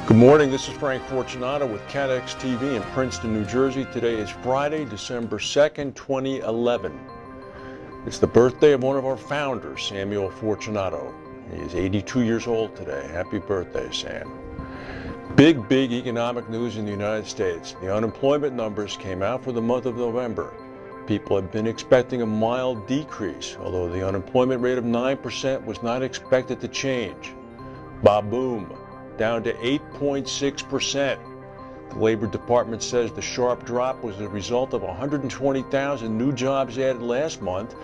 Good morning, this is Frank Fortunato with CATEX TV in Princeton, New Jersey. Today is Friday, December 2nd, 2011. It's the birthday of one of our founders, Samuel Fortunato. He is 82 years old today. Happy birthday, Sam. Big economic news in the United States. The unemployment numbers came out for the month of November. People have been expecting a mild decrease, although the unemployment rate of 9% was not expected to change. Ba-boom. Down to 8.6%. The Labor Department says the sharp drop was a result of 120,000 new jobs added last month.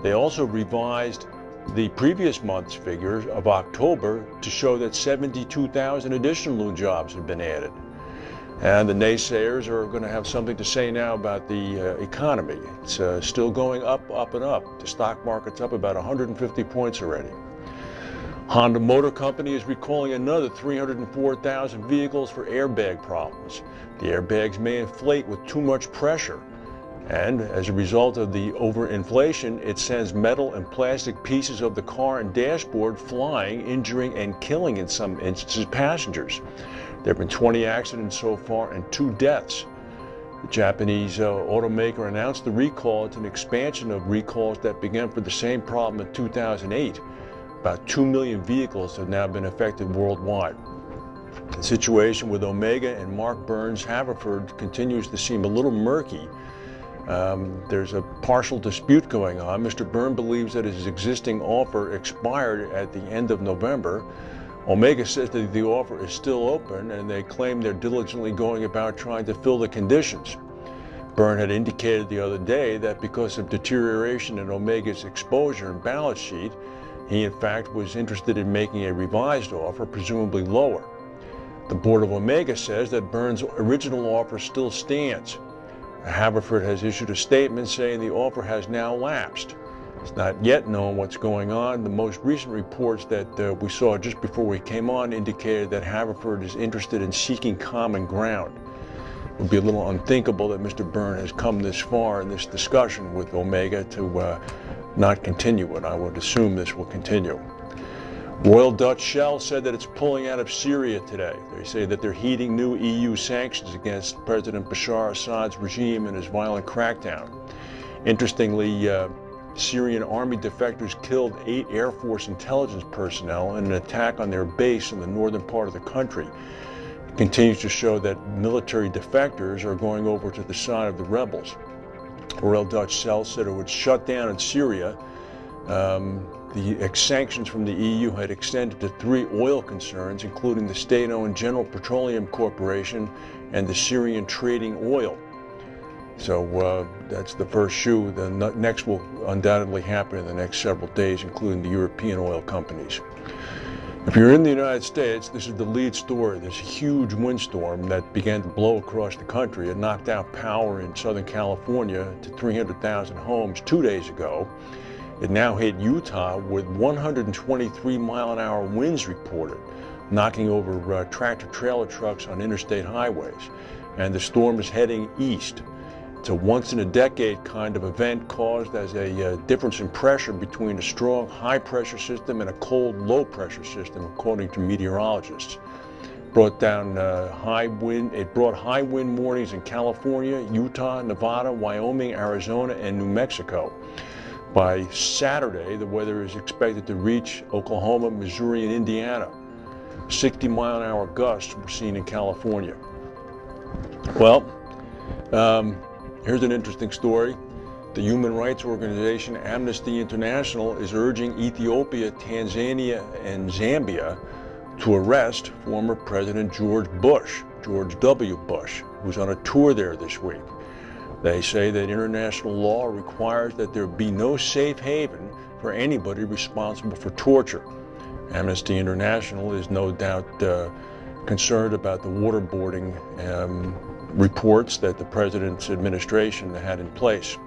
They also revised the previous month's figures of October to show that 72,000 additional new jobs have been added. And the naysayers are going to have something to say now about the economy. It's still going up and up. The stock market's up about 150 points already. Honda Motor Company is recalling another 304,000 vehicles for airbag problems. The airbags may inflate with too much pressure, and as a result of the overinflation, it sends metal and plastic pieces of the car and dashboard flying, injuring and killing in some instances passengers. There have been 20 accidents so far and 2 deaths. The Japanese automaker announced the recall. It's an expansion of recalls that began for the same problem in 2008. About 2 million vehicles have now been affected worldwide. The situation with Omega and Mark Burns' Haverford continues to seem a little murky. There's a partial dispute going on. Mr. Burns believes that his existing offer expired at the end of November. Omega says that the offer is still open, and they claim they're diligently going about trying to fill the conditions. Burns had indicated the other day that because of deterioration in Omega's exposure and balance sheet, he, in fact, was interested in making a revised offer, presumably lower. The board of Omega says that Burns' original offer still stands. Haverford has issued a statement saying the offer has now lapsed. It's not yet known what's going on. The most recent reports that we saw just before we came on indicated that Haverford is interested in seeking common ground. It would be a little unthinkable that Mr. Burns has come this far in this discussion with Omega to not continue it. I would assume this will continue. Royal Dutch Shell said that it's pulling out of Syria today. They say that they're heeding new EU sanctions against President Bashar Assad's regime and his violent crackdown. Interestingly, Syrian army defectors killed 8 Air Force intelligence personnel in an attack on their base in the northern part of the country. It continues to show that military defectors are going over to the side of the rebels. Royal Dutch Shell said it would shut down in Syria. The sanctions from the EU had extended to 3 oil concerns, including the state-owned General Petroleum Corporation and the Syrian Trading Oil. So that's the first shoe. The next will undoubtedly happen in the next several days, including the European oil companies. If you're in the United States, this is the lead story. There's a huge windstorm that began to blow across the country. It knocked out power in Southern California to 300,000 homes 2 days ago. It now hit Utah with 123-mile-an-hour winds reported, knocking over tractor-trailer trucks on interstate highways. And the storm is heading east. It's a once-in-a-decade kind of event caused as a difference in pressure between a strong high-pressure system and a cold low-pressure system, according to meteorologists. It brought high wind warnings in California, Utah, Nevada, Wyoming, Arizona, and New Mexico. By Saturday, the weather is expected to reach Oklahoma, Missouri, and Indiana. 60-mile-an-hour gusts were seen in California. Well, here's an interesting story. The human rights organization Amnesty International is urging Ethiopia, Tanzania, and Zambia to arrest former President George W. Bush, who's on a tour there this week. They say that international law requires that there be no safe haven for anybody responsible for torture. Amnesty International is no doubt concerned about the waterboarding reports that the president's administration had in place.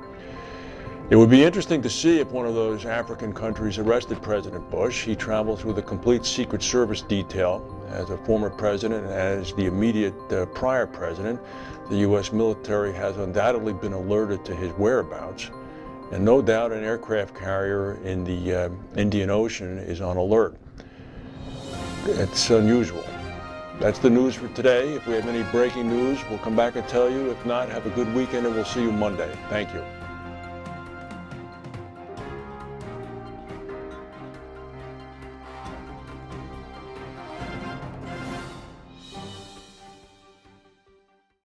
It would be interesting to see if one of those African countries arrested President Bush. He travels with a complete Secret Service detail. As a former president and as the immediate prior president, the U.S. military has undoubtedly been alerted to his whereabouts. And no doubt an aircraft carrier in the Indian Ocean is on alert. It's unusual. That's the news for today. If we have any breaking news, we'll come back and tell you. If not, have a good weekend and we'll see you Monday. Thank you.